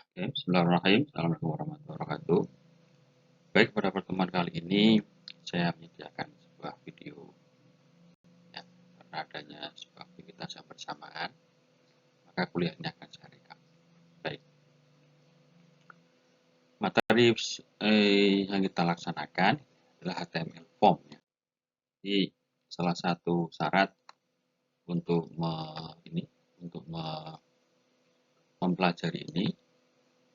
Oke, bismillahirrahmanirrahim. Assalamualaikum warahmatullahi wabarakatuh. Baik, pada pertemuan kali ini saya menyediakan sebuah video ya, karena adanya sebuah aktivitas yang bersamaan, maka kuliahnya akan saya rekam. Baik, materi yang kita laksanakan adalah HTML form ya. Jadi salah satu syarat untuk mempelajari ini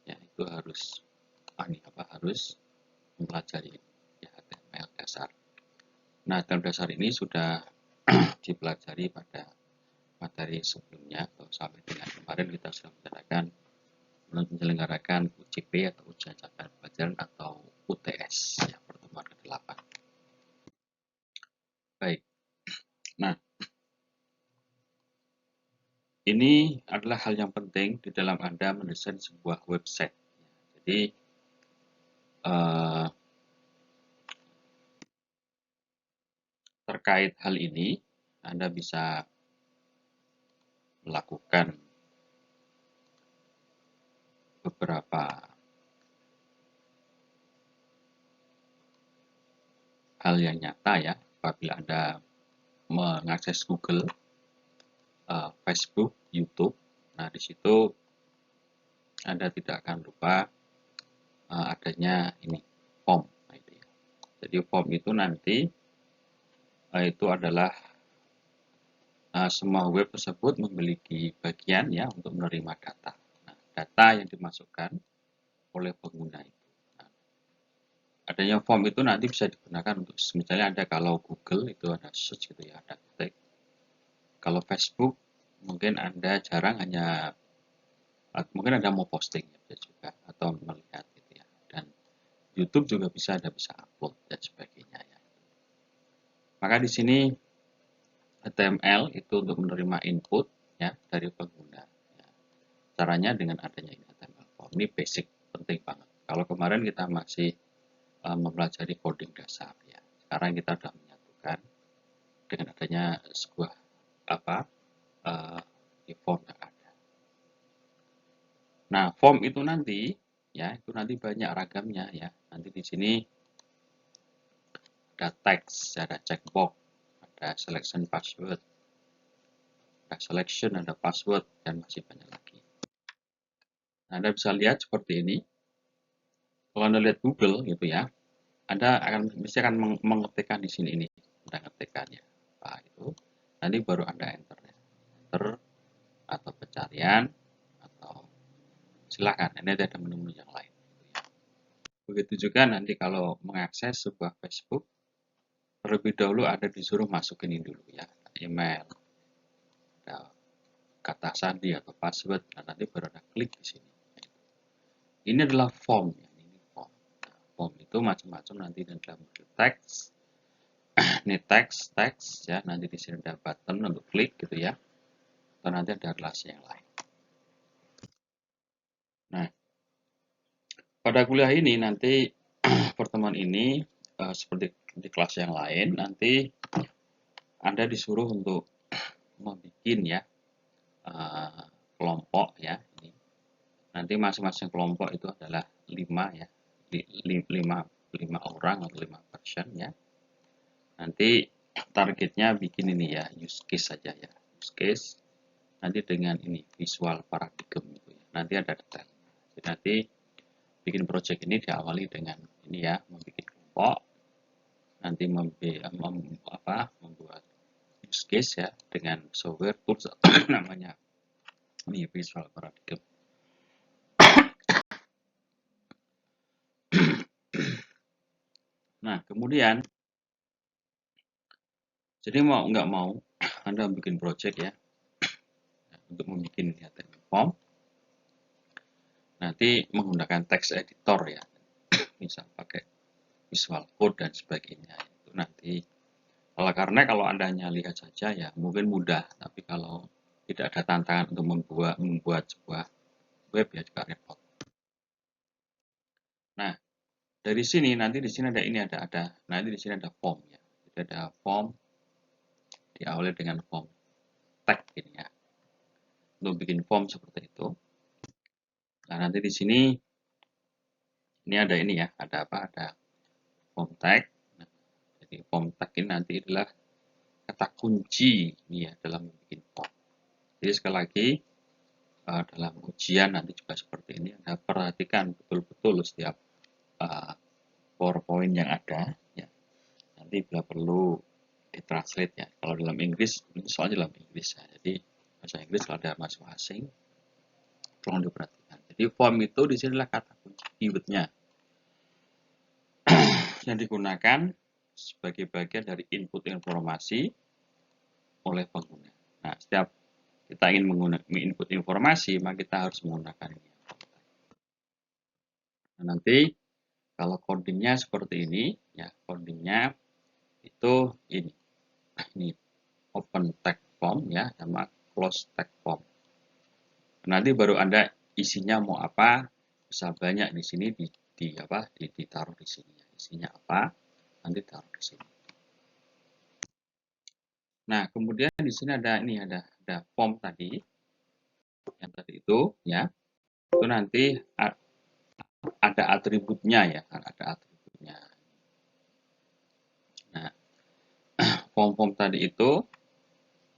ya itu harus mempelajari ya, HTML dasar. Nah, HTML dasar ini sudah dipelajari pada materi sebelumnya atau sampai dengan kemarin kita sudah menyelenggarakan UJP atau ujian capaian pelajaran atau UTS ya, pertemuan ke-8. Baik. Nah, ini adalah hal yang penting di dalam Anda mendesain sebuah website. Jadi terkait hal ini Anda bisa melakukan beberapa hal yang nyata ya apabila Anda mengakses Google, Facebook, YouTube. Nah, di situ Anda tidak akan lupa adanya ini form. Nah, itu ya. Jadi form itu nanti itu adalah semua web tersebut memiliki bagian ya untuk menerima data. Nah, data yang dimasukkan oleh pengguna itu. Nah, adanya form itu nanti bisa digunakan untuk misalnya Anda kalau Google itu ada search gitu ya, ada ketik. Kalau Facebook mungkin Anda jarang mungkin Anda mau posting ya, bisa juga atau melihat gitu ya. Dan YouTube juga Anda bisa upload dan sebagainya ya. Maka di sini HTML itu untuk menerima input ya dari pengguna. Ya. Caranya dengan adanya ini HTML form. Ini basic, penting banget. Kalau kemarin kita masih mempelajari coding dasar ya. Sekarang kita sudah menyatukan dengan adanya sebuah form yang ada. Nah, form itu nanti banyak ragamnya ya. Nanti di sini ada teks, ada checkbox, ada selection password, ada selection, ada password, dan masih banyak lagi. Nah, Anda bisa lihat seperti ini. Kalau Anda lihat Google gitu ya, Anda mesti akan mengetikkan di sini ini. Anda ngetikkannya. Apa itu? Nanti baru Anda enter. Enter atau pencarian atau silakan. Ini ada menu-menu yang lain. Begitu juga nanti kalau mengakses sebuah Facebook, terlebih dahulu Anda disuruh masukin ini dulu ya, email, ada kata sandi atau password, dan nanti baru Anda klik di sini. Ini adalah form ya, ini form. Nah, form itu macam-macam nanti dalam bentuk teks. Ini teks ya, nanti di sini ada button untuk klik gitu ya. Atau nanti ada relasi yang lain. Nah, pada kuliah ini nanti pertemuan ini seperti di kelas yang lain nanti Anda disuruh untuk membuat ya kelompok ya. Ini. Nanti masing-masing kelompok itu adalah 5 ya. 5 orang atau 5 person ya. Nanti targetnya bikin ini ya, use case saja ya. Use case nanti dengan ini visual paradigm gitu ya. Nanti ada detail. Jadi nanti bikin project ini diawali dengan ini ya, membuat kelompok, nanti membuat use case ya dengan software tools namanya ini visual paradigm. Nah, kemudian jadi mau nggak mau Anda bikin project ya untuk membuat HTML form. Nanti menggunakan text editor ya, bisa pakai visual code dan sebagainya. Itu nanti karena kalau Anda hanya lihat saja ya mungkin mudah, tapi kalau tidak ada tantangan untuk membuat sebuah web ya juga repot. Nah, dari sini nanti di sini nanti di sini ada form ya. Jadi ada form diawali dengan form tag ini ya. Untuk bikin form seperti itu. Nah, nanti di sini ini ada ini ya, ada apa? Ada form tag. Nah, jadi form tag ini nanti adalah kata kunci ini ya dalam membuat form. Jadi sekali lagi dalam ujian nanti juga seperti ini. Anda perhatikan betul-betul setiap PowerPoint yang ada. Ya. Nanti bila perlu ditranslate ya. Kalau dalam Inggris, ini soalnya dalam Inggris ya. Jadi bahasa Inggris kalau ada masing-masing, tolong diperhatikan. Jadi form itu di sini adalah kata kunci keywordnya yang digunakan sebagai bagian dari input informasi oleh pengguna. Nah, setiap kita ingin menggunakan input informasi, maka kita harus menggunakan ini. Nah, nanti kalau codingnya seperti ini, ya codingnya itu ini open tag form ya, sama close tag form. Nanti baru Anda isinya mau apa, bisa banyak di sini ditaruh di sini. Isinya apa, nanti taruh di sini. Nah, kemudian di sini ada form tadi, yang tadi itu ya, itu nanti ada atributnya ya, ada atributnya. Nah, form tadi itu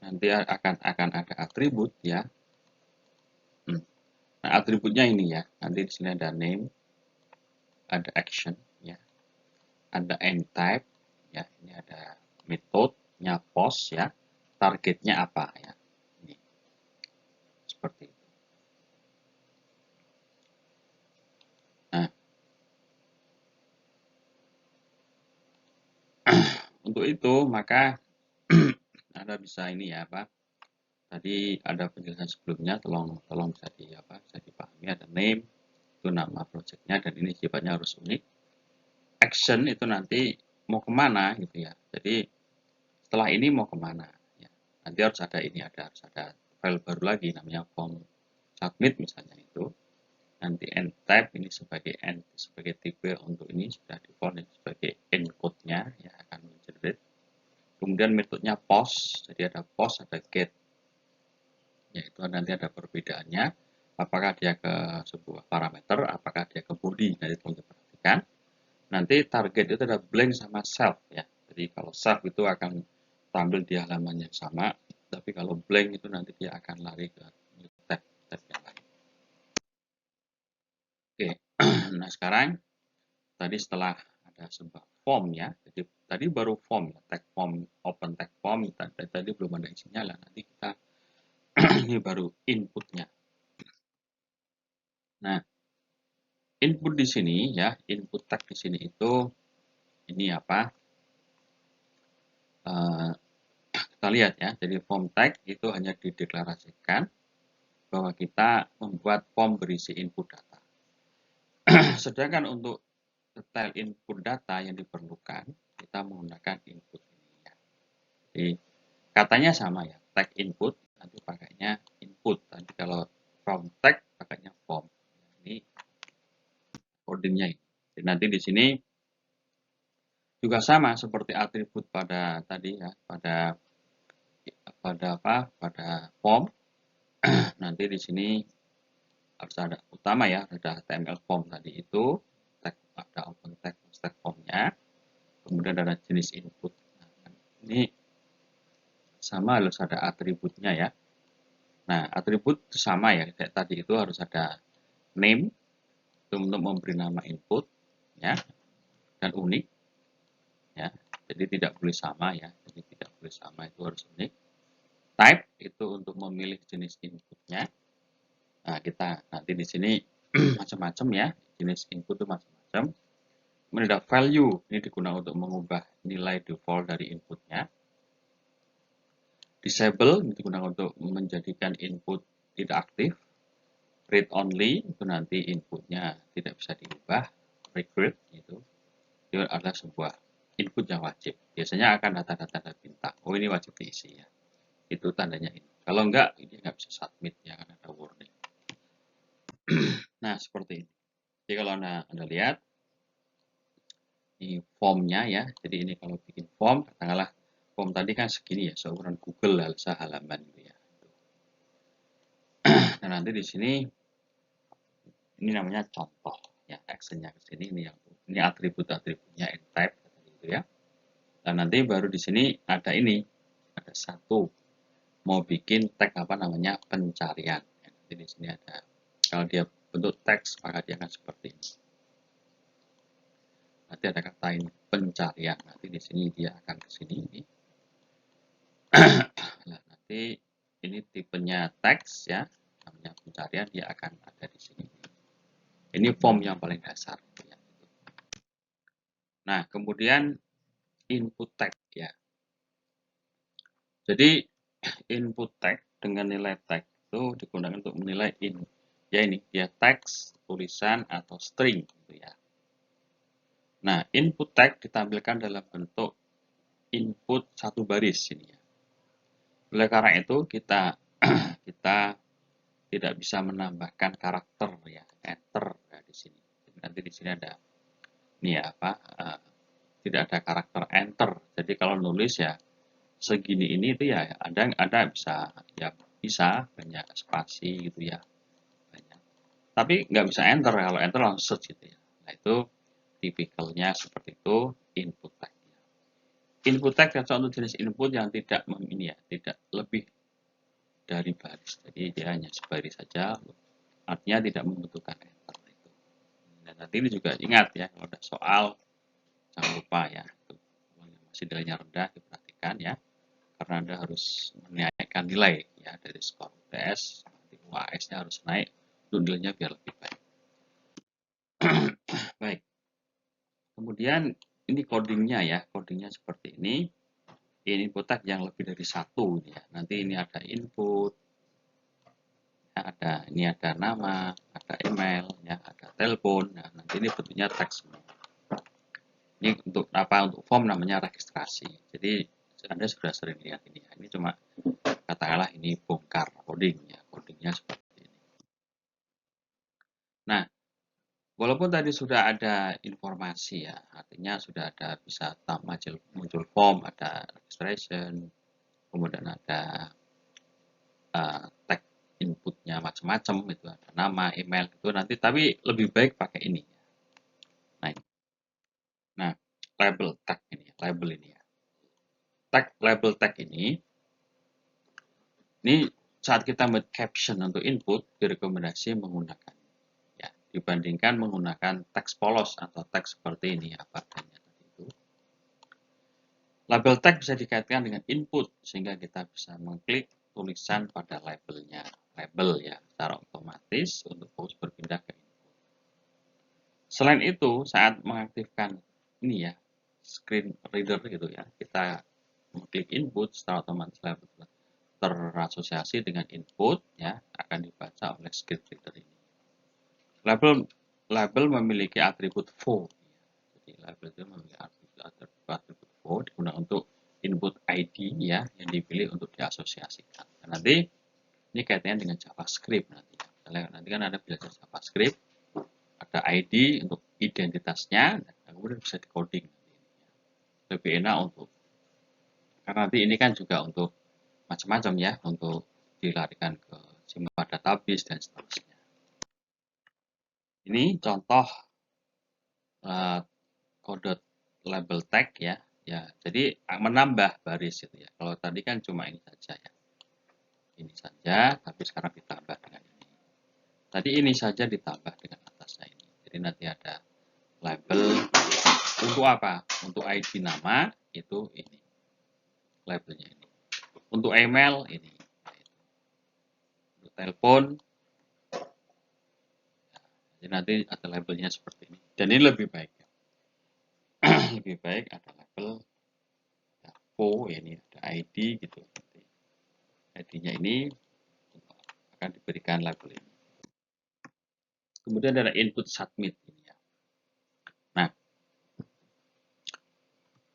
nanti akan ada atribut ya. Nah, atributnya ini ya, nanti di sini ada name, ada action ya, ada end type ya, ini ada metode-nya post ya, targetnya apa ya, ini seperti itu. Nah, untuk itu maka Anda bisa ini ya apa? Tadi ada penjelasan sebelumnya, tolong bisa bisa dipahami. Ada name itu nama projectnya dan ini sifatnya harus unik. Action itu nanti mau kemana gitu ya. Jadi setelah ini mau kemana? Ya. Nanti harus ada file baru lagi namanya form submit misalnya itu. Nanti end type ini sebagai tipe untuk ini sudah default sebagai encode-nya ya akan mengenerate. Kemudian metodenya post, jadi ada post, ada get. Yaitu nanti ada perbedaannya. Apakah dia ke sebuah parameter, apakah dia ke body. Nanti tolong diperhatikan. Nanti target itu ada blank sama self ya. Jadi kalau self itu akan tampil di halaman yang sama, tapi kalau blank itu nanti dia akan lari ke tab yang lain. Oke, nah sekarang tadi setelah ada sebuah form ya, jadi tadi baru form ya, tag form, open tag form, tadi belum ada isinya lah, nanti kita ini baru inputnya. Nah, input di sini ya, input tag di sini itu ini apa? Kita lihat ya, jadi form tag itu hanya dideklarasikan bahwa kita membuat form berisi input data. Sedangkan untuk detail input data yang diperlukan, kita menggunakan input ini ya. Jadi katanya sama ya, tag input nanti pakainya input. Nanti kalau from tag pakainya form. Ini codingnya ini. Jadi nanti di sini juga sama seperti atribut pada tadi ya, pada form. Nanti di sini harus ada utama ya, ada HTML form tadi itu, tag, ada open tag, tag formnya, kemudian ada jenis input. Nah, ini sama harus ada atributnya ya. Nah, atribut sama ya, kayak tadi itu harus ada name itu untuk memberi nama input ya, dan unik ya. Jadi tidak boleh sama ya, jadi tidak boleh sama, itu harus unik. Type itu untuk memilih jenis inputnya. Nah, kita nanti di sini macam-macam ya, jenis input itu macam-macam. Kemudian ada value, ini digunakan untuk mengubah nilai default dari inputnya. Disable, ini digunakan untuk menjadikan input tidak aktif. Read only, itu nanti inputnya tidak bisa diubah. Required, itu adalah sebuah input yang wajib. Biasanya akan data-data bintang. Oh, ini wajib diisi ya. Itu tandanya ini. Kalau enggak, ini nggak bisa submit ya, akan ada warning. Nah, seperti ini. Jadi kalau Anda lihat, ini formnya ya. Jadi ini kalau bikin form, katakanlah form tadi kan segini ya, seukuran Google lah, halaman gitu ya. Nah, nanti di sini ini namanya contoh ya, actionnya ke sini, ini atribut-atributnya in type gitu ya. Dan nanti baru di sini ada ada satu mau bikin tag apa namanya pencarian. Jadi di sini ada, kalau dia bentuk teks maka dia akan seperti ini. Nanti ada kata ini pencarian. Nanti di sini dia akan ke sini ini. Nah, nanti ini tipenya teks ya, namanya pencarian, dia akan ada di sini. Ini form yang paling dasar ya. Nah, kemudian input tag ya. Jadi input tag dengan nilai tag itu digunakan untuk menilai ya ini dia teks, tulisan atau string gitu ya. Nah, input tag ditampilkan dalam bentuk input satu baris ini ya. Oleh karena itu kita tidak bisa menambahkan karakter ya, enter ya, di sini. Nanti di sini ada ini ya apa? Tidak ada karakter enter. Jadi kalau nulis ya segini ini itu ya ada bisa banyak spasi gitu ya, banyak. Tapi nggak bisa enter, kalau enter langsung search gitu ya. Nah itu tipikalnya seperti itu input tag. Input tag cocok untuk jenis input yang tidak tidak lebih dari baris. Jadi dia hanya sebaris saja, artinya tidak membutuhkan enter itu. Dan nanti ini juga ingat ya, kalau ada soal jangan lupa ya, itu masih nilainya rendah diperhatikan ya, karena Anda harus menaikkan nilai ya dari skor UTS, nanti UAS-nya harus naik untuk nilainya biar lebih baik. Baik. Kemudian ini codingnya ya, codingnya seperti ini. Ini input tag yang lebih dari satu ya. Nanti ini ada input, ya, ini ada nama, ada email, ya, ada telepon. Nah, nanti ini bentuknya teks semua. Ini untuk apa? Untuk form namanya registrasi. Jadi Anda sudah sering lihat ini ya. Ini cuma katakanlah ini bongkar coding ya, codingnya seperti ini. Nah, walaupun tadi sudah ada informasi ya, artinya sudah ada bisa muncul form, ada registration, kemudian ada tag inputnya macam-macam, itu ada nama, email itu nanti, tapi lebih baik pakai ini. Nah, label tag ini, label ini ya. Label tag ini saat kita membuat caption untuk input direkomendasi menggunakan ya, dibandingkan menggunakan teks polos atau teks seperti ini apa adanya tadi itu. Label tag bisa dikaitkan dengan input sehingga kita bisa mengklik tulisan pada labelnya, label ya, secara otomatis untuk fokus berpindah ke input. Selain itu, saat mengaktifkan ini ya, screen reader gitu ya, kita mengklik input secara otomatis label terasosiasi dengan input ya, akan dibaca oleh screen reader ini. Label memiliki atribut foo. Jadi label itu memiliki atribut foo digunakan untuk input ID ya, yang dipilih untuk diasosiasikan. Dan nanti ini kaitannya dengan JavaScript nanti. Nanti kan ada belajar JavaScript, ada ID untuk identitasnya, dan kemudian bisa decoding. Lebih enak untuk, karena nanti ini kan juga untuk macam-macam ya, untuk dilarikan ke semua database dan seterusnya. Ini contoh kode label tag ya. Jadi menambah baris itu ya. Kalau tadi kan cuma ini saja ya. Ini saja, tapi sekarang ditambah dengan ini. Tadi ini saja ditambah dengan atasnya ini. Jadi nanti ada label untuk apa? Untuk ID nama itu ini. Labelnya ini. Untuk email ini. Untuk telepon. Jadi nanti ada labelnya seperti ini. Dan ini lebih baik. Lebih baik ada label info, ini ada ID gitu. ID-nya ini akan diberikan label ini. Kemudian ada input submit ini ya. Nah,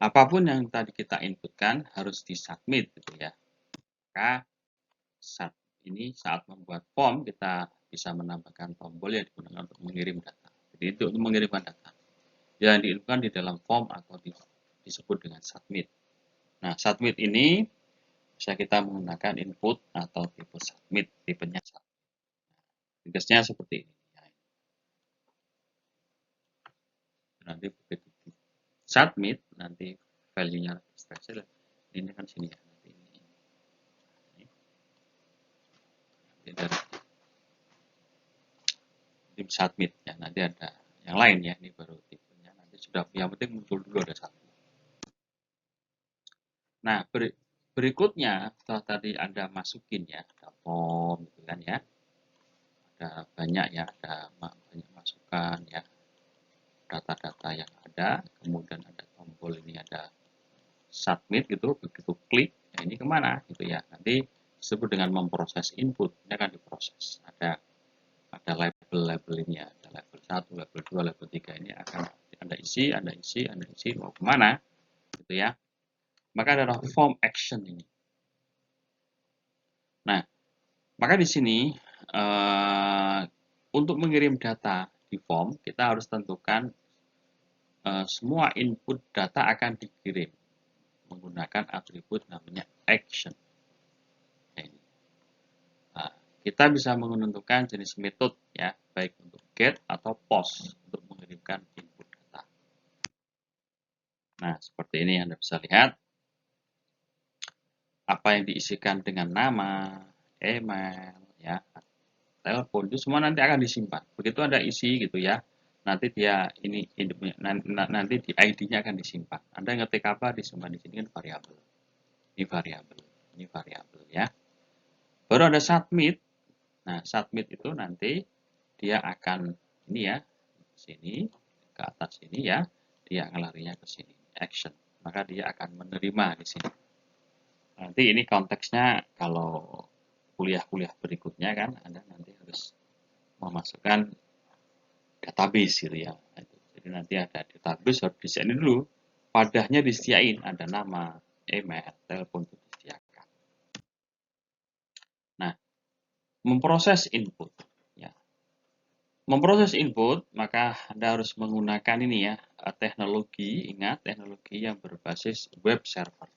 apapun yang tadi kita inputkan harus disubmit gitu ya. Maka saat membuat form kita bisa menambahkan tombol yang digunakan untuk mengirim data. Jadi itu untuk mengirimkan data. Yang diinputkan di dalam form atau disebut dengan submit. Nah, submit ini bisa kita menggunakan input atau tipe submit, tipenya submit. Tugasnya seperti ini. nanti begitu di submit nanti value-nya registrasi ini kan sini ya, nanti ini dari tim submit ya, nanti ada yang lain ya, ini baru tipenya nanti sudah, yang penting muncul dulu ada satu. Nah, berikutnya setelah tadi Anda masukin ya, ada form gitu kan ya, ada banyak ya, ada banyak masukan ya, data-data yang ada, kemudian ada tombol ini, ada submit gitu, begitu klik, nah ini kemana gitu ya, nanti disebut dengan memproses input, ini akan diproses, ada label-label ini ya, ada level 1, level 2, level 3, ini akan Anda isi, mau kemana gitu ya. Maka ada form action ini. Nah, maka di sini untuk mengirim data di form, kita harus tentukan semua input data akan dikirim menggunakan atribut namanya action. Nah, kita bisa menentukan jenis metode ya, baik untuk get atau post untuk mengirimkan input data. Nah, seperti ini Anda bisa lihat. Apa yang diisikan dengan nama, email, ya, telepon, itu semua nanti akan disimpan. Begitu Anda isi gitu ya, nanti dia ini nanti di ID-nya akan disimpan. Anda ngetik apa disimpan di sini kan variabel. Ini variabel ya. Baru ada submit. Nah, submit itu nanti dia akan ini ya, sini ke atas sini ya, dia ngelarinya ke sini, action. Maka dia akan menerima di sini. Nanti ini konteksnya kalau kuliah-kuliah berikutnya kan Anda nanti harus memasukkan database gitu ya. Jadi nanti ada database harus disediain dulu, padahnya disediain, ada nama, email, telepon itu disediakan. Nah, memproses input ya. Memproses input maka Anda harus menggunakan ini ya, teknologi, ingat teknologi yang berbasis web server.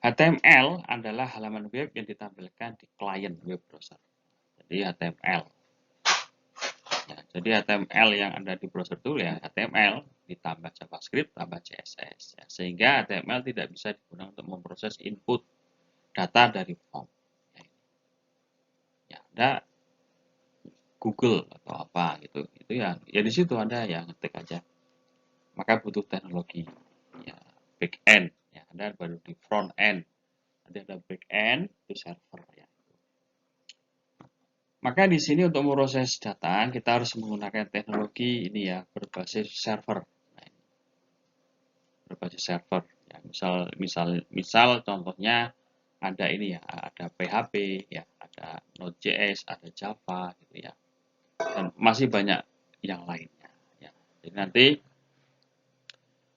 HTML adalah halaman web yang ditampilkan di klien web browser. Jadi HTML. Ya, jadi HTML yang ada di browser itu ya HTML ditambah JavaScript tambah CSS. Ya, sehingga HTML tidak bisa digunakan untuk memproses input data dari form. Ya, ada Google atau apa gitu. Itu ya di situ Anda yang ngetik aja. Maka butuh teknologi. Ya, back end. Ya, Anda baru di front end. Ada back end itu server ya. Maka di sini untuk memproses data kita harus menggunakan teknologi ini ya berbasis server. Nah, berbasis server. Ya, misal contohnya ada ini ya, ada PHP ya, ada Node.js, ada Java gitu ya. Dan masih banyak yang lainnya ya. Jadi nanti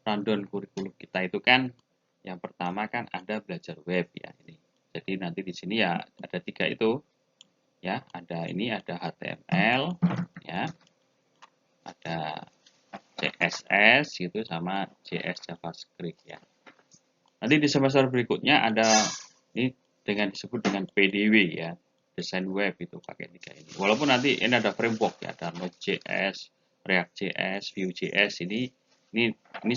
rundown kurikulum kita itu kan yang pertama kan Anda belajar web ya ini. Jadi nanti di sini ya ada 3 itu. Ya, ada ini ada HTML ya. Ada CSS gitu sama JS JavaScript ya. Nanti di semester berikutnya ada ini dengan disebut dengan PDW ya, desain web itu pakai 3 ini. Walaupun nanti ini ada framework ya, ada Node.js, React.js, Vue.js ini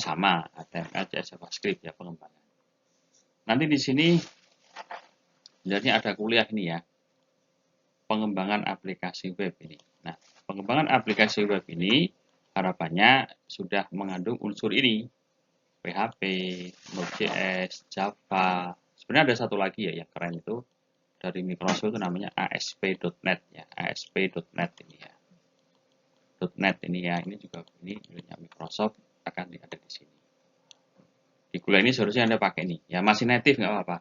sama HTML, JS, JavaScript ya pengembangan. Nanti di sini sebenarnya ada kuliah ini ya, pengembangan aplikasi web ini. Nah, pengembangan aplikasi web ini harapannya sudah mengandung unsur ini, PHP, Node.js, Java. Sebenarnya ada satu lagi ya yang keren itu dari Microsoft itu namanya ASP.NET ya, ASP.NET ini ya. .NET ini ya, ini juga ini miliknya Microsoft akan ada di sini. Di kuliah ini seharusnya Anda pakai ini. Ya masih native nggak apa-apa.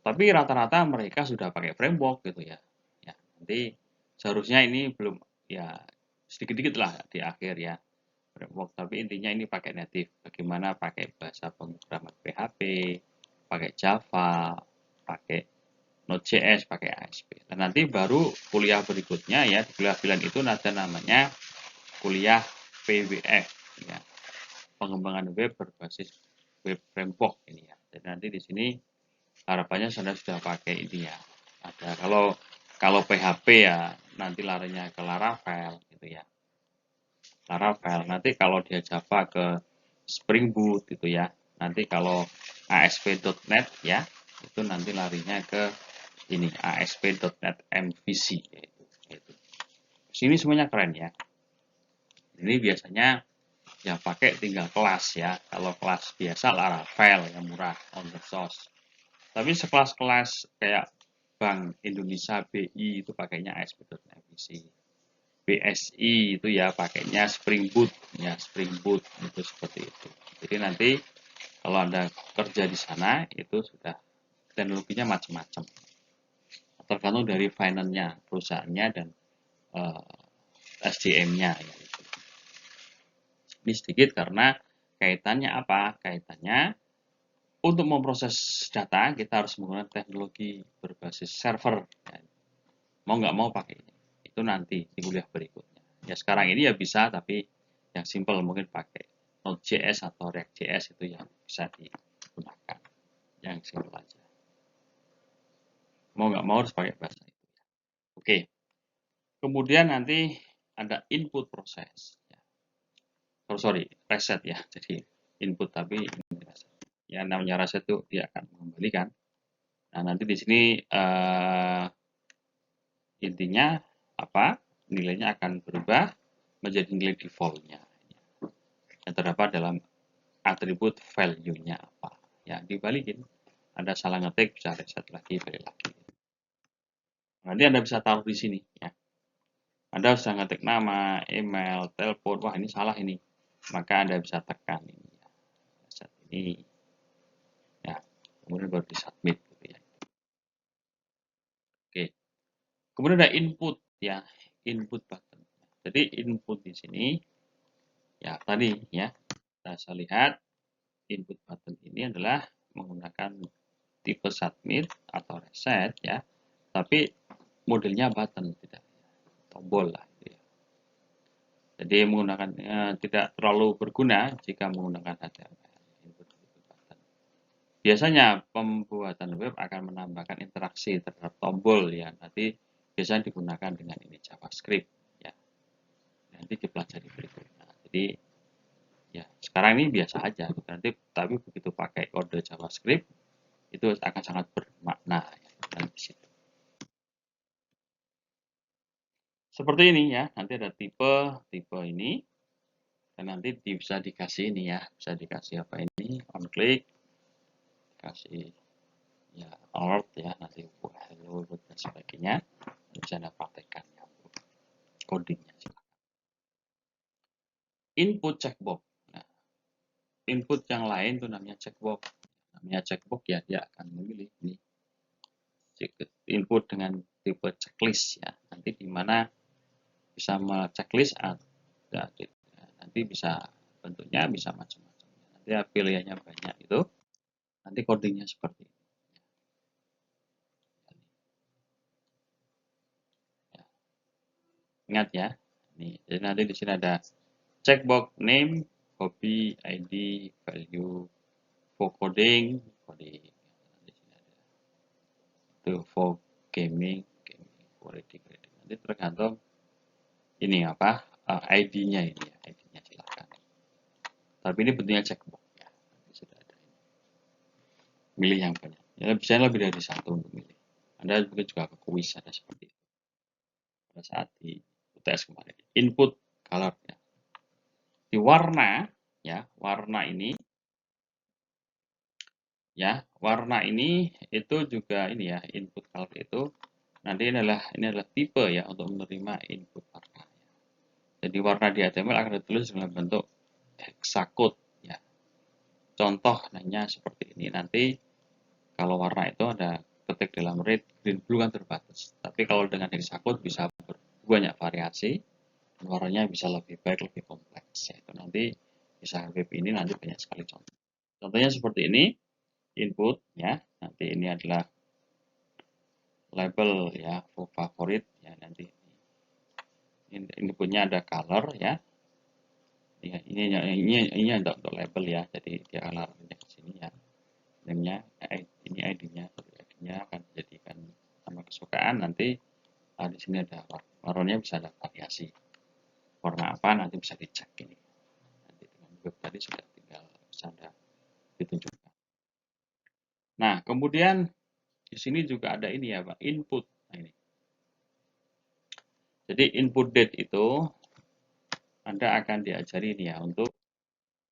Tapi rata-rata mereka sudah pakai framework gitu ya. Ya, nanti seharusnya ini belum ya sedikit-sedikit lah di akhir ya framework, tapi intinya ini pakai native. Bagaimana pakai bahasa pemrograman PHP, pakai Java, pakai Node.js, pakai ASP. Dan nanti baru kuliah berikutnya ya, di kuliah pilihan itu ada namanya kuliah PWF ya. Pengembangan web berbasis web framework ini ya. Jadi nanti di sini harapannya Anda sudah pakai ini ya. Ada kalau PHP ya nanti larinya ke Laravel gitu ya. Laravel. Nanti kalau dia Java ke Spring Boot itu ya. Nanti kalau ASP.NET ya, itu nanti larinya ke ini ASP.NET MVC yaitu. Sini semuanya keren ya. Ini biasanya yang pakai tinggal kelas ya. Kalau kelas biasa Laravel yang murah on the source. Tapi sekelas-kelas kayak Bank Indonesia BI itu pakainya ASP.NET MVC. BSI itu ya pakainya Spring Boot ya, Spring Boot itu seperti itu. Jadi nanti kalau Anda kerja di sana itu sudah teknologinya macam-macam. Tergantung dari finance-nya, perusahaannya dan SDM-nya ya. Ini sedikit karena kaitannya apa? Kaitannya untuk memproses data kita harus menggunakan teknologi berbasis server. Ya. Mau nggak mau pakai ini. Itu nanti di kuliah berikutnya. Ya sekarang ini ya bisa, tapi yang simple mungkin pakai Node.js atau React.js itu yang bisa digunakan. Yang simple aja. Mau nggak mau harus pakai bahasa itu. Oke. Kemudian nanti ada input proses. Oh, sorry, reset ya. Jadi input tapi ini reset. Ya namanya reset itu dia akan mengembalikan. Nah nanti di sini intinya apa? Nilainya akan berubah menjadi nilai defaultnya yang terdapat dalam atribut value-nya apa. Ya dibalikin. Anda salah ngetik bisa reset lagi, balik lagi. Nanti Anda bisa taruh di sini ya. Anda sudah ngetik nama, email, telepon, wah ini salah ini. Maka Anda bisa tekan ini. Reset ini. Ya, kemudian baru di submit gitu ya. Oke. Kemudian ada input ya, input button. Jadi input di sini ya tadi ya. Kita bisa lihat input button ini adalah menggunakan tipe submit atau reset ya. Tapi modelnya button tidak tombol lah gitu ya. Jadi menggunakan tidak terlalu berguna jika menggunakan HTML. Input button. Biasanya pembuatan web akan menambahkan interaksi terhadap tombol ya. Nanti biasanya digunakan dengan ini JavaScript ya. Nanti dipelajari berikutnya. Jadi ya sekarang ini biasa aja. Nanti tapi begitu pakai kode JavaScript itu akan sangat bermakna ya. Di situ. Seperti ini ya. Nanti ada tipe ini dan nanti bisa dikasih ini ya. Bisa dikasih apa ini? On click kasih ya alert ya nanti hello dan sebagainya bisa Anda praktekkan ya codingnya silakan. Input checkbox. Nah, input yang lain itu namanya checkbox. Namanya checkbox ya dia akan memilih ini input dengan tipe checklist ya. Nanti di mana bisa checklist ya, nanti bisa bentuknya bisa macam-macam. Nanti ya, pilihannya banyak itu. Nanti codingnya seperti ini. Ya. Ingat ya. Nih, jadi nanti di sini ada checkbox name, copy, ID, value, for coding, coding. Di sini ada itu for gaming, quality grading. Nanti tergantung ini apa ID-nya ini ya, ID-nya silakan. Tapi ini bentuknya checkbox ya. Nanti sudah ada ini. Milih yang banyak. Ya bisa lebih dari satu untuk milih. Anda mungkin juga ke kuis ada seperti itu. Pada saat di UTS kemarin. Input color ya. Di warna ya, warna ini ya, warna ini itu juga ini ya, input color itu nanti ini adalah tipe ya untuk menerima input warna. Jadi warna di HTML akan ditulis dalam bentuk hexacode ya. Contoh hanya seperti ini. Nanti kalau warna itu ada ketik dalam red, green, blue kan terbatas. Tapi kalau dengan hexacode bisa banyak variasi. Warnanya bisa lebih baik, lebih kompleks. Ya. Itu nanti bisa web ini nanti banyak sekali contoh. Contohnya seperti ini, input ya. Nanti ini adalah label ya, favorit ya nanti. Inputnya ada color ya. Ya, ini untuk label ya. Jadi dia akan larinya ke sini ya. Namanya ini ID-nya, ID-nya akan dijadikan nama kesukaan nanti di sini ada warnanya bisa ada variasi. warna apa, nanti bisa dicek ini. Nanti dengan web tadi sudah tinggal bisa Anda ditunjukkan. Nah, kemudian di sini juga ada ini ya Pak, input. Nah, ini. Jadi input date itu Anda akan diajari ini ya untuk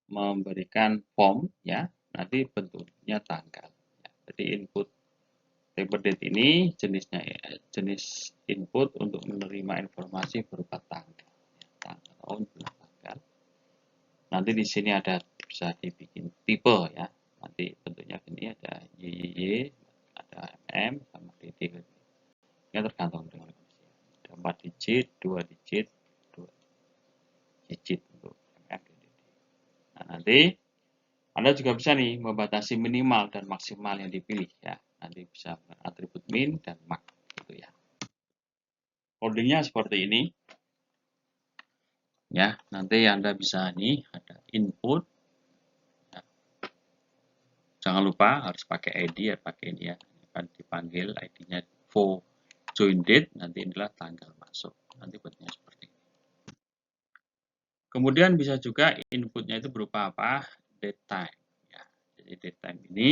memberikan form ya, nanti bentuknya tanggal. Ya, jadi input paper date ini jenisnya jenis input untuk menerima informasi berupa tanggal, ya, tanggal tahun bulan tanggal. Nanti di sini ada bisa dibikin tipe ya. Nanti bentuknya ini ada YYY, ada MM sama DD. Ini tergantung dengan kondisi. Ada 4 digit, 2 digit, 2 digit untuk MM dan DD. Nah, nanti Anda juga bisa nih membatasi minimal dan maksimal yang dipilih ya. Nanti bisa atribut min dan max gitu ya. Codingnya seperti ini. Ya, nanti Anda bisa nih ada input. Ya. Jangan lupa harus pakai ID ya, pakai ini ya. Akan dipanggil ID-nya for join date, nanti inilah tanggal masuk. Nanti bentuknya seperti ini. Kemudian bisa juga inputnya itu berupa apa? Date time. Ya, jadi date time ini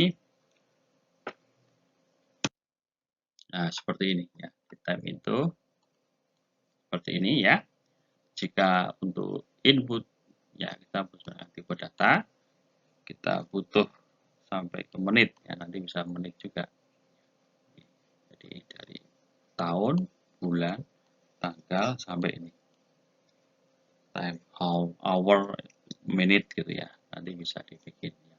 nah, seperti ini ya. Date time itu seperti ini ya. Jika untuk input ya kita butuh tipe data, kita butuh sampai ke menit ya, nanti bisa menit juga. Jadi dari tahun, bulan, tanggal sampai ini time, hour, minute gitu ya, nanti bisa dibikin ya.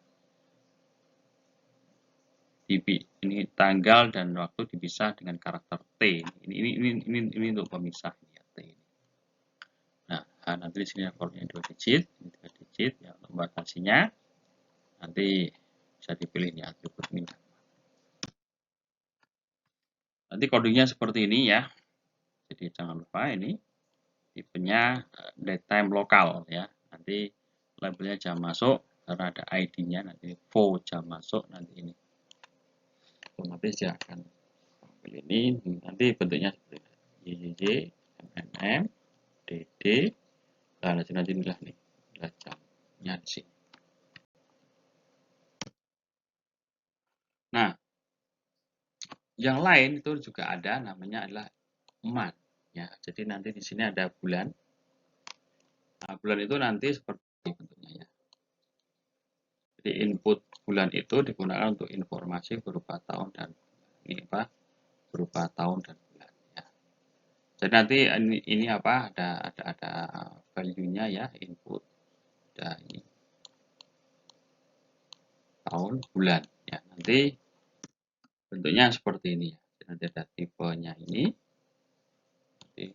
Ini tanggal dan waktu dipisah dengan karakter T. Ini untuk pemisah ya, T. Nah, nanti di sini formnya 2 digit, ini 3 digit ya, untuk batasinya nanti bisa dipilih nih atribut min. Nanti codingnya seperti ini ya. Jadi jangan lupa ini tipenya date time lokal ya. Nanti labelnya jam masuk karena ada ID-nya, nanti for jam masuk nanti ini. Otomatis dia akan ambil ini, nanti bentuknya seperti ini. YYY, MMM, DD, nah nanti inilah nih, jamnya di sini. Nah, yang lain itu juga ada namanya adalah month ya. Jadi nanti di sini ada bulan. Nah, bulan itu nanti seperti bentuknya ya. Jadi input bulan itu digunakan untuk informasi berupa tahun dan ini apa? Berupa tahun dan bulan ya. Jadi nanti ini apa? Ada value-nya ya, input. Ada ini tahun, bulan ya. Nanti bentuknya seperti ini ya. Jadi nanti ada tipenya ini. Nanti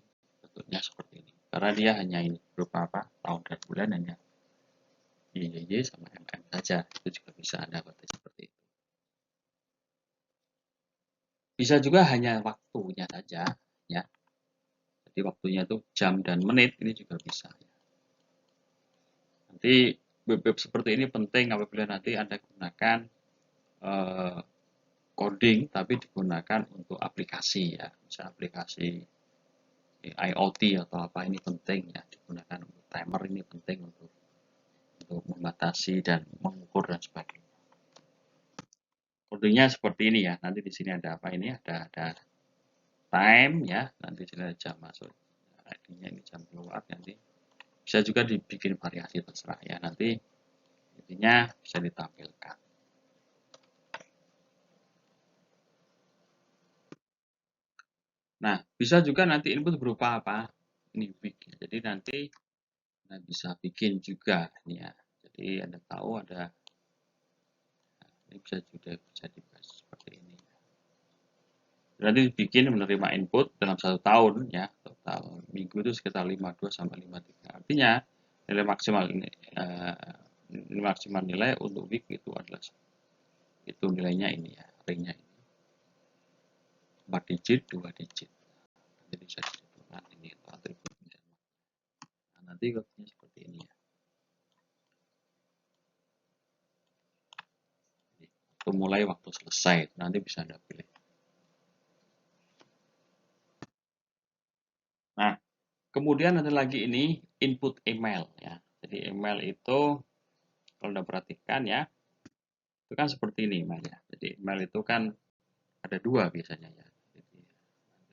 bentuknya seperti ini. Karena dia hanya ini berupa apa? Tahun dan bulan hanya YYY sama MM saja. Itu juga bisa Anda buat seperti itu. Bisa juga hanya waktunya saja ya. Jadi waktunya itu jam dan menit ini juga bisa. Nanti web-web seperti ini penting apabila nanti Anda gunakan coding tapi digunakan untuk aplikasi ya. Bisa aplikasi IoT atau apa ini penting ya, digunakan untuk timer ini penting untuk membatasi dan mengukur dan sebagainya. Codingnya seperti ini ya. Nanti di sini ada apa ini? Ada time ya. Nanti di sini ada jam masuk. ID-nya ini jam keluar nanti. Bisa juga dibikin variasi terserah ya. Nanti intinya bisa ditampilkan. Nah, bisa juga nanti input berupa apa? Ini week. Jadi nanti Anda bisa bikin juga ini ya. Jadi Anda tahu ada ini bisa dibahas seperti ini. Nanti bikin menerima input dalam 1 tahun ya, total minggu itu sekitar 52 sampai 53. Artinya nilai maksimal ini maksimal nilai untuk week itu adalah itu nilainya ini ya, ringnya ini 4 digit, 2 digit. Jadi bisa disebutkan ini atau atribut. Nah, nanti waktunya seperti ini ya. Waktu mulai, waktu selesai, nanti bisa Anda pilih. Nah, Kemudian ada lagi ini input email ya. Jadi email itu kalau Anda perhatikan ya, itu kan seperti ini emailnya. Jadi email itu kan ada dua biasanya ya.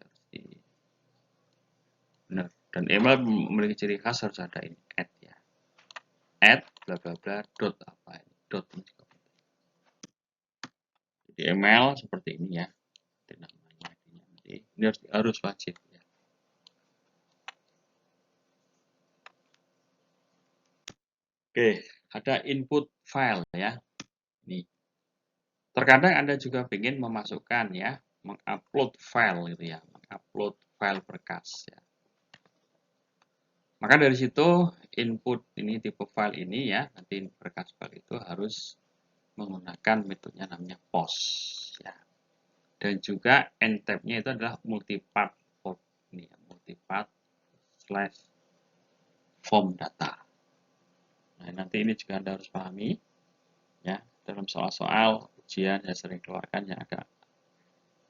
Jadi, benar. Dan email memiliki ciri khas harus ada ini add ya. Add bla bla bla dot apa ini dot ini juga penting. Jadi email seperti ini ya. Jadi ini harus wajib ya. Oke, ada input file ya. Ini. Terkadang Anda juga ingin memasukkan ya, mengupload file gitu ya, mengupload file berkas ya. Maka dari situ input ini tipe file ini ya, nanti berkas file itu harus menggunakan metodenya namanya POS ya. Dan juga end-tab-nya itu adalah multipart form ini ya, multipart slash form data. Nah, nanti ini juga Anda harus pahami ya, dalam soal-soal ujian yang sering keluarkan yang agak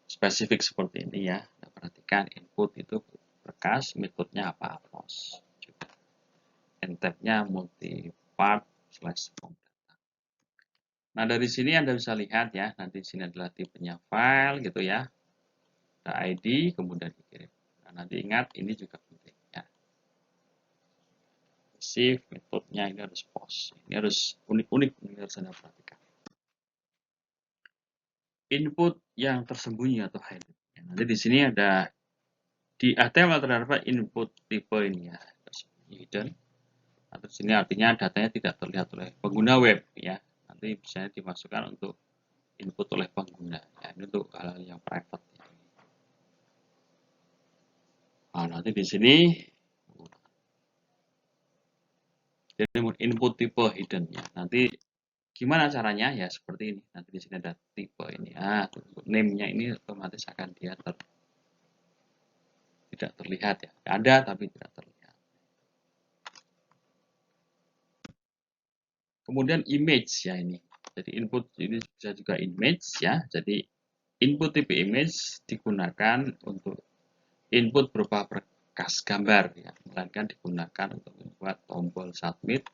spesifik seperti ini ya. Anda perhatikan input itu berkas, metodenya apa? POS. Juga end-tab-nya multipart slash form data. Nah, dari sini Anda bisa lihat ya, nanti di sini adalah tipenya file gitu ya. Ada ID, kemudian dikirim. Nah, nanti ingat ini juga penting ya. Receive, metodenya ini harus POS. Ini harus unik-unik, ini harus Anda perhatikan. Input yang tersembunyi atau hidden. Nanti di sini ada di HTML terdapat input tipe ini ya, hidden. Atau sini artinya datanya tidak terlihat oleh pengguna web ya. Nanti bisa dimasukkan untuk input oleh pengguna. Ya, ini untuk hal-hal yang private. Ya. Nah, nanti di sini jadi input tipe hidden ya. Nanti gimana caranya? Ya seperti ini. Nanti di sini ada tipe ini. Ah, name-nya ini otomatis akan dia tidak terlihat ya. Ada tapi tidak terlihat. Kemudian image ya ini. Jadi input ini bisa juga image ya. Jadi input tipe image digunakan untuk input berupa berkas gambar ya, melainkan digunakan untuk membuat tombol submit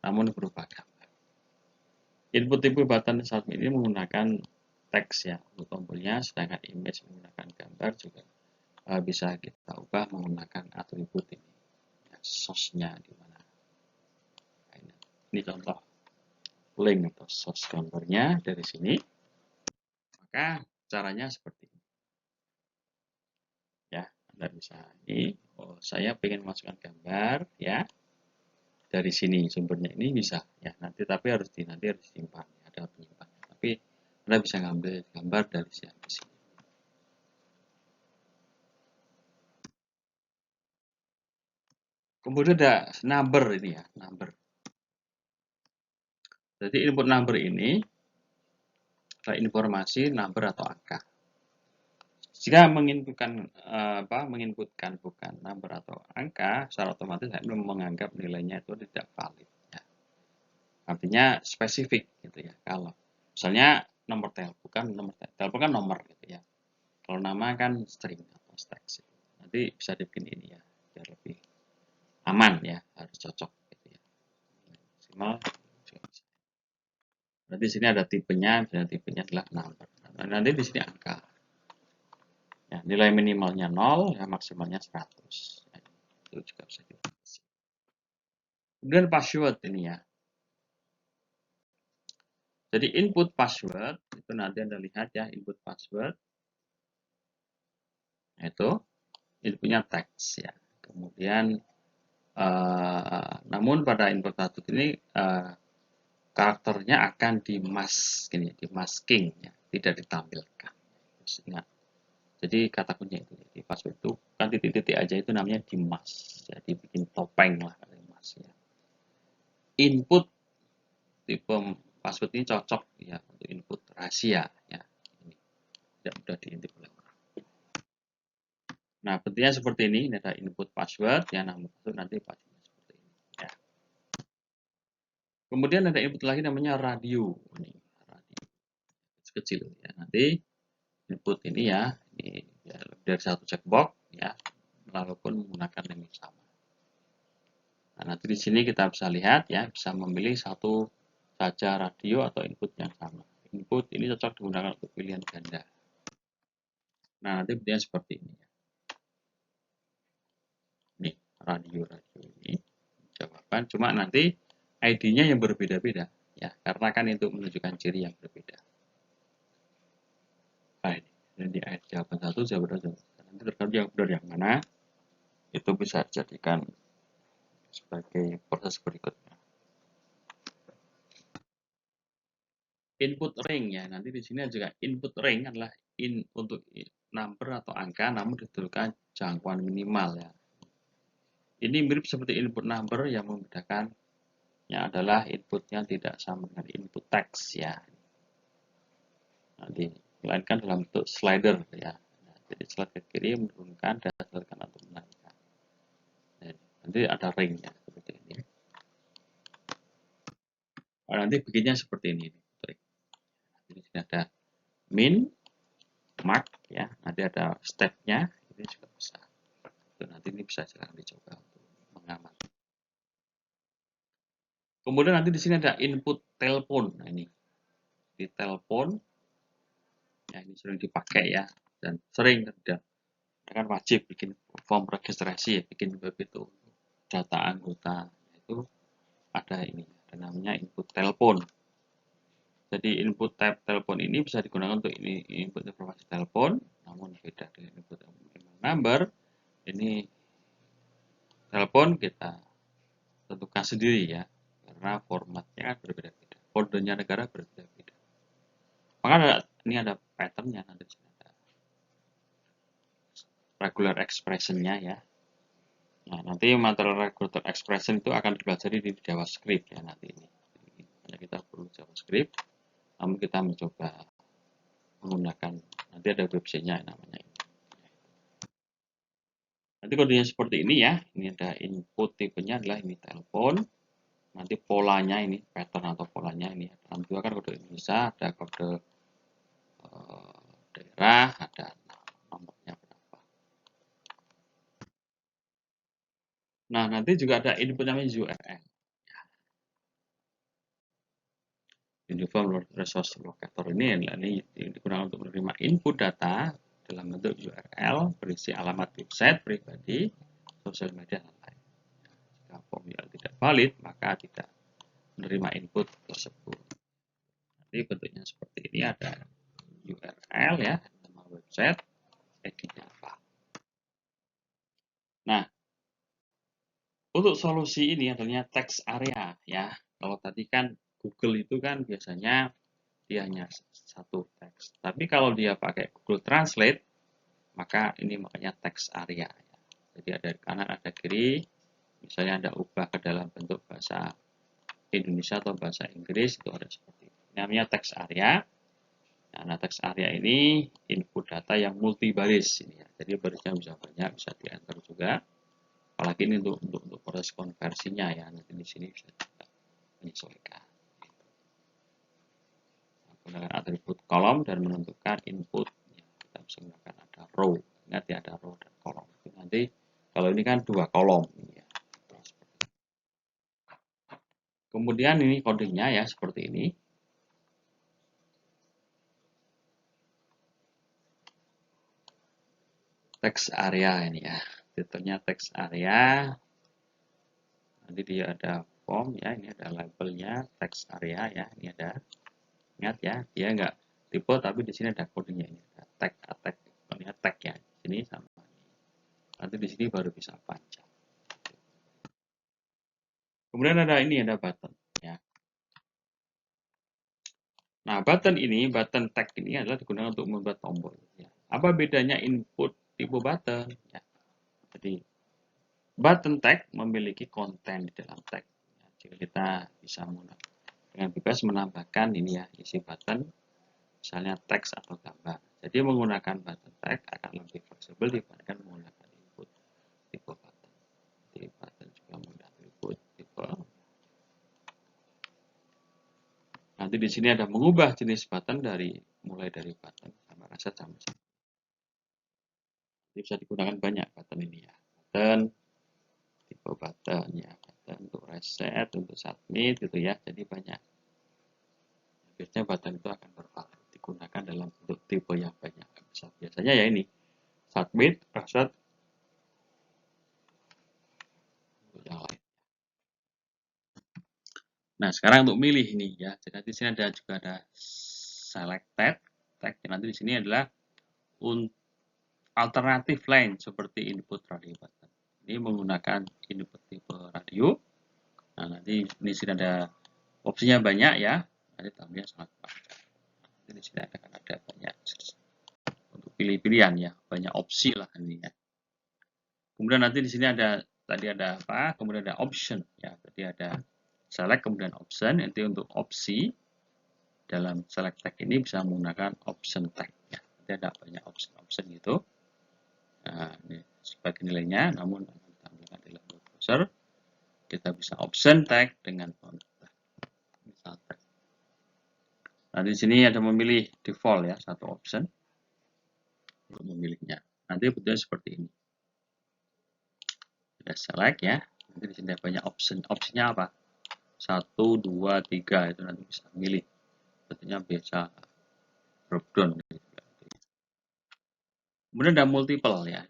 namun berupa gambar. Input tipe button submit ini menggunakan teks ya untuk tombolnya, sedangkan image menggunakan gambar juga bisa kita ubah menggunakan atribut ini. Ya, source-nya di mana. Ini contoh link atau source gambarnya dari sini. Maka caranya seperti ini. Ya, Anda bisa ini, oh, saya ingin masukkan gambar ya. Dari sini sumbernya ini bisa ya, nanti tapi harus disimpan ya, ada penyimpan. Tapi Anda bisa ngambil gambar dari sini. Kemudian ada number ini ya, number. Jadi input number ini adalah informasi number atau angka. Jika menginputkan bukan number atau angka, secara otomatis saya belum menganggap nilainya itu tidak valid. Ya. Artinya spesifik gitu ya. Kalau misalnya nomor telepon kan nomor gitu ya. Kalau nama kan string atau teks. Nanti bisa dibikin ini ya, biar lebih aman ya, harus cocok gitu ya. Maksimal. Berarti di sini ada tipenya, misalnya tipenya adalah number. Nah, nanti di sini angka. Ya, nilai minimalnya 0, ya maksimalnya 100. Ya, itu juga bisa kita. Kemudian password ini ya. Jadi input password itu nanti Anda lihat ya, input password itu inputnya teks ya. Kemudian namun pada input password ini karakternya akan dimasking ya, tidak ditampilkan. Ingat. Jadi kata kunci itu di password itu kan titik-titik aja itu namanya dimas. Jadi bikin topeng lah mas ya. Input tipe password ini cocok ya untuk input rahasia ya. Ini tidak mudah diintip oleh orang. Nah, bentuknya seperti ini ada input password ya, nama password nanti password seperti ini ya. Kemudian ada input lagi namanya radio. Ini radio kecil ya. Nanti input ini ya, ini ya, dari satu checkbox ya. walaupun menggunakan lem yang sama. Nah, nanti di sini kita bisa lihat ya, bisa memilih satu saja radio atau input yang sama. Input ini cocok digunakan untuk pilihan ganda. Nah, nanti bentuknya seperti ini. Nih, radio-radio ini jawaban, cuma nanti ID-nya yang berbeda-beda ya, karena kan itu menunjukkan ciri yang berbeda. Nah, ini ID jawaban 1, jawaban 2, nanti tergantung yang benar yang mana, itu bisa dijadikan sebagai proses berikutnya. Input ring ya, nanti di sini juga input ring adalah untuk number atau angka, namun ditentukan jangkauan minimal ya. Ini mirip seperti input number, yang membedakannya adalah inputnya tidak sama dengan input teks ya. Nanti melainkan dalam bentuk slider ya. Nah, jadi slide ke kiri menurunkan dan slide ke kanan untuk menaikkan. Nah, nanti ada ringnya seperti ini. Oh, nanti bikinnya seperti ini. Jadi sini ada min, mark ya. Nanti ada stepnya. Ini juga bisa. Nanti ini bisa silahkan dicoba untuk mengamati. Kemudian nanti di sini ada input telepon. Nah, ini di telepon ya, ini sering dipakai ya, dan sering dan kan wajib bikin form registrasi ya, bikin web itu data anggota itu ada ini, ada namanya input telepon. Jadi input type telepon ini bisa digunakan untuk ini input informasi telepon, namun beda dengan input number. Ini telepon kita tentukan sendiri ya, karena formatnya berbeda-beda, kodenya negara berbeda-beda. Maka ini ada patternnya, nanti ada regular expression-nya ya. Nah, nanti material regular expression itu akan dipelajari di JavaScript ya nanti ini. Hanya kita perlu JavaScript, namun kita mencoba menggunakan, nanti ada website-nya namanya ini. Nanti kodenya seperti ini ya. Ini ada input tipenya adalah ini telepon. Nanti polanya ini pattern atau polanya ini. Dalam dua kan kode Indonesia, ada kode daerah, ada nomornya berapa. Nah, nanti juga ada input namanya URL. Uniform Resource Locator ini digunakan untuk menerima input data dalam bentuk URL berisi alamat website pribadi, sosial media, dan lain. Jika form URL tidak valid, maka tidak menerima input tersebut. Nanti bentuknya seperti ini, ada URL ya, nama website, ID-nya apa. Nah, untuk solusi ini adanya text area ya. Kalau tadi kan Google itu kan biasanya dia hanya satu teks. Tapi kalau dia pakai Google Translate, maka ini makanya teks area. Jadi ada kanan, ada kiri. Misalnya Anda ubah ke dalam bentuk bahasa Indonesia atau bahasa Inggris, itu ada seperti ini. Namanya teks area. Nah, teks area ini input data yang multi baris ini ya. Jadi barisnya bisa banyak, bisa di enter juga. Apalagi ini untuk proses konversinya ya. Nanti di sini bisa menyesuaikan. Menggunakan atribut kolom dan menentukan input. Kita bisa menggunakan ada row. Ingat ya, ada row dan kolom. Nanti kalau ini kan dua kolom. Ya. Kemudian ini codingnya ya seperti ini. Text area ini ya. Titelnya text area. Nanti dia ada form ya. Ini ada labelnya text area ya. Ini ada. Ingat ya, dia enggak tipe tapi di sini ada kodenya ini. Ada tag, ini tag ya. Sini sama ini. Nanti di sini baru bisa panjang. Kemudian ada ini, ada button ya. Nah, button tag ini adalah digunakan untuk membuat tombol. Ya. Apa bedanya input tipe button? Ya. Jadi, button tag memiliki konten di dalam tag. Ya, jika kita bisa dengan bebas menambahkan ini ya, isi button, misalnya teks atau gambar. Jadi, menggunakan button tag akan lebih fleksibel dibandingkan menggunakan input tipe button. Jadi, button juga menggunakan input tipe. Nanti di sini ada mengubah jenis button mulai dari button sama rasa sama. Jadi bisa digunakan banyak button ini ya. button, tipe button ya, button untuk reset, untuk submit gitu ya. Jadi banyak. Biasanya button itu akan digunakan dalam bentuk tipe yang banyak. Biasanya ya ini submit, reset, untuk yang lain. Nah, sekarang untuk milih ini ya. Jadi di sini ada juga ada selected. Tag nanti di sini adalah alternatif lain seperti input radio button. Ini menggunakan input tipe radio. Nah, nanti di sini ada opsinya banyak ya. Nanti tampilnya sangat banyak. Nanti di sini akan ada banyak untuk pilih-pilihan ya, banyak opsi lah ini ya. Kemudian nanti di sini ada tadi ada apa? Kemudian ada option ya. Jadi ada select kemudian option. Nanti untuk opsi dalam select tag ini bisa menggunakan option tag ya. Nanti ada banyak option gitu. Nah, ini sebagai nilainya, namun akan ditampilkan di level browser. Kita bisa option tag dengan font tag. Misal tag. Nah, di sini ada memilih default ya, satu option untuk memilihnya. Nanti bentuknya seperti ini. Kita select ya. Nanti di sini ada banyak option. Opsinya apa? 1, 2, 3 itu nanti bisa milih. Bentuknya biasa drop down. Kemudian ada multiple ya.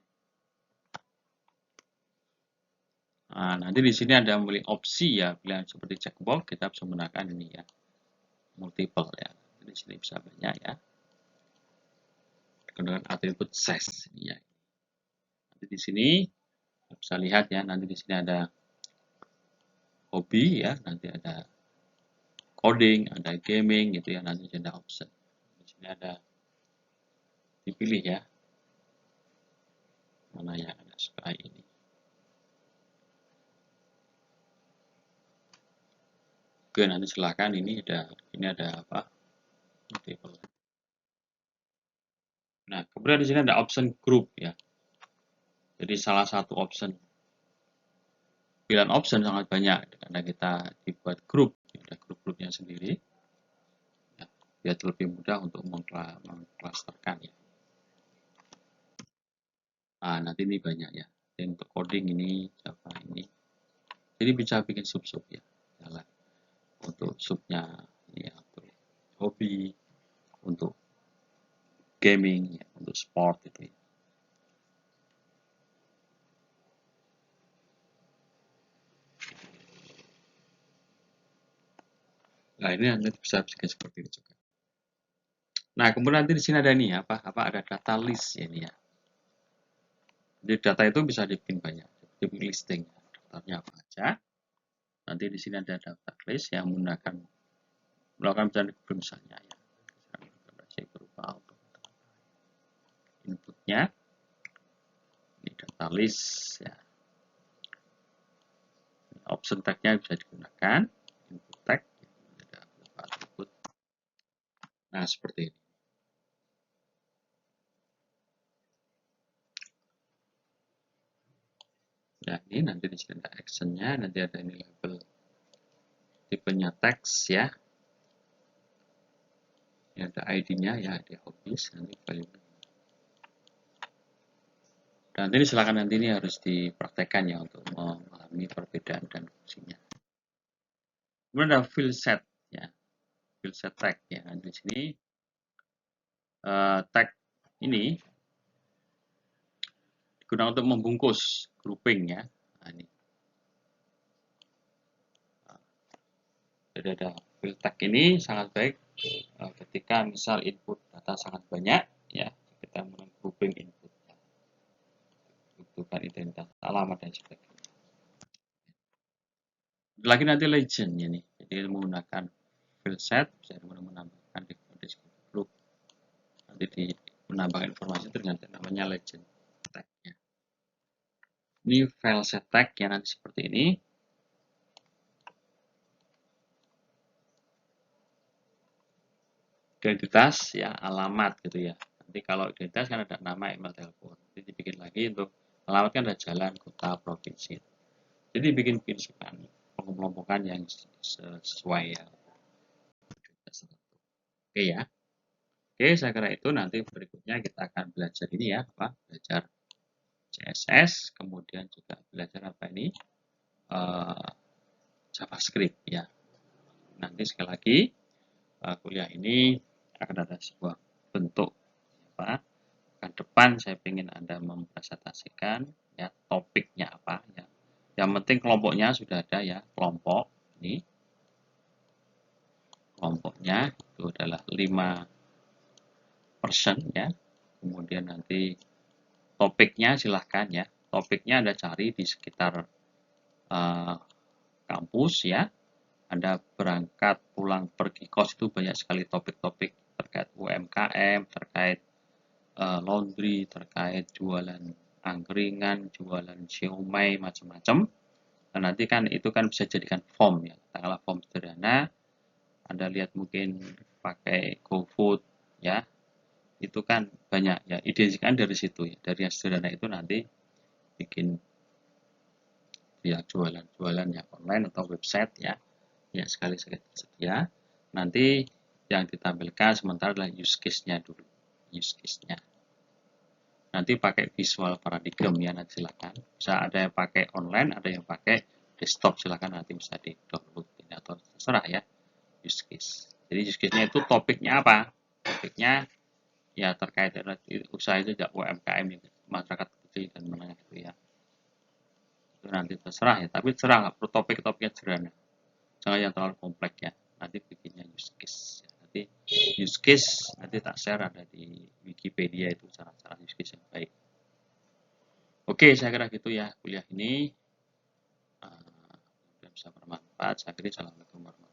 Nah, nanti di sini ada memilih opsi ya, pilihan seperti checkbox kita bisa menggunakan ini ya, multiple ya. Di sini bisa banyak ya. Dengan atribut size ya. Nanti di sini bisa lihat ya, nanti di sini ada hobi ya, nanti ada coding, ada gaming gitu ya, nanti ada option. Di sini ada dipilih ya, mana yang ada suka ini. Oke, nanti silakan ini ada apa? Multiple. Nah, kemudian di sini ada option group ya. Jadi salah satu option, pilihan option sangat banyak karena kita dibuat grup, ada grup-grupnya sendiri, ya, biar lebih mudah untuk mengklasterkan ya. Nah, nanti ini banyak ya. Jadi untuk coding ini, Java ini, jadi bisa bikin sub-sub ya. Jalan. Untuk subnya ini ya, untuk hobi, untuk gaming, ya, untuk sport itu ya. Nah, ini nanti bisa bikin seperti itu juga. Nah, kemudian nanti di sini ada nih apa ada data list ya ini ya. Jadi data itu bisa dibikin banyak, dibikin listing. Daftarnya apa aja. Nanti di sini ada daftar list yang melakukan misalnya ya. Berupa inputnya. Ini data list ya. Option tag-nya bisa digunakan. Input tag. Ada beberapa atribut. Nah, seperti ini. Ya, ini nanti di sini ada action-nya, nanti ada ini label tipenya teks ya. Ini ada ID-nya ya, ID hobbies, nanti value. Dan ini silakan nanti ini harus dipraktekkan ya untuk memahami perbedaan dan fungsinya. Kemudian ada field set ya, field set tag ya. Nanti di sini tag ini digunakan untuk membungkus grouping ya. Nah, ini. Jadi ada field tag ini sangat baik ketika misal input data sangat banyak ya, kita melakukan grouping input, butuhkan identitas alamat dan sebagainya. Lagi nanti legend ini, jadi menggunakan field set bisa menambahkan di group, nanti menambahkan informasi itu dengan namanya legend tag ya. Ini file set tag yang nanti seperti ini. Identitas ya, alamat gitu ya. Nanti kalau identitas kan ada nama, email, telepon. Jadi dibikin lagi untuk alamat kan ada jalan, kota, provinsi. Jadi bikin pengelompokan yang sesuai ya. Oke ya. Oke, saya kira itu nanti berikutnya kita akan belajar ini ya, belajar CSS, kemudian juga belajar apa ini JavaScript ya. Nanti sekali lagi kuliah ini akan ada sebuah bentuk apa ke depan saya ingin Anda mempresentasikan ya topiknya apa ya. Yang penting kelompoknya sudah ada ya, kelompok ini. Kelompoknya itu adalah 5 person ya. Kemudian nanti topiknya silahkan ya. Topiknya Anda cari di sekitar kampus ya. Anda berangkat, pulang, pergi kos itu banyak sekali topik-topik terkait UMKM, terkait laundry, terkait jualan angkringan, jualan siomay, macam-macam. Dan nanti kan itu kan bisa jadikan form ya. Katakanlah form sederhana. Anda lihat mungkin pakai GoFood ya. Itu kan banyak ya. Identikan dari situ ya. Dari yang sederhana itu nanti bikin ya jualan-jualan ya online atau website ya. Ya sekali tersedia. Nanti yang ditampilkan sementara adalah use case-nya dulu. Use case-nya. Nanti pakai visual paradigm ya, nanti silakan. Bisa ada yang pakai online, ada yang pakai desktop, silakan nanti bisa di download atau terserah ya use case. Jadi use case-nya itu topiknya apa? Topiknya ya terkait dengan usaha itu juga UMKM ya, masyarakat kecil dan menengah itu ya. Itu nanti terserah ya, tapi terserah topik-topiknya sederhana. Jangan yang terlalu kompleks ya. Nanti bikinnya use case. Nanti use case nanti tak share ada di Wikipedia itu cara-cara use case yang baik. Oke, saya kira gitu ya kuliah ini. Bisa bermanfaat. Saya kira. Assalamualaikum warahmatullahi wabarakatuh.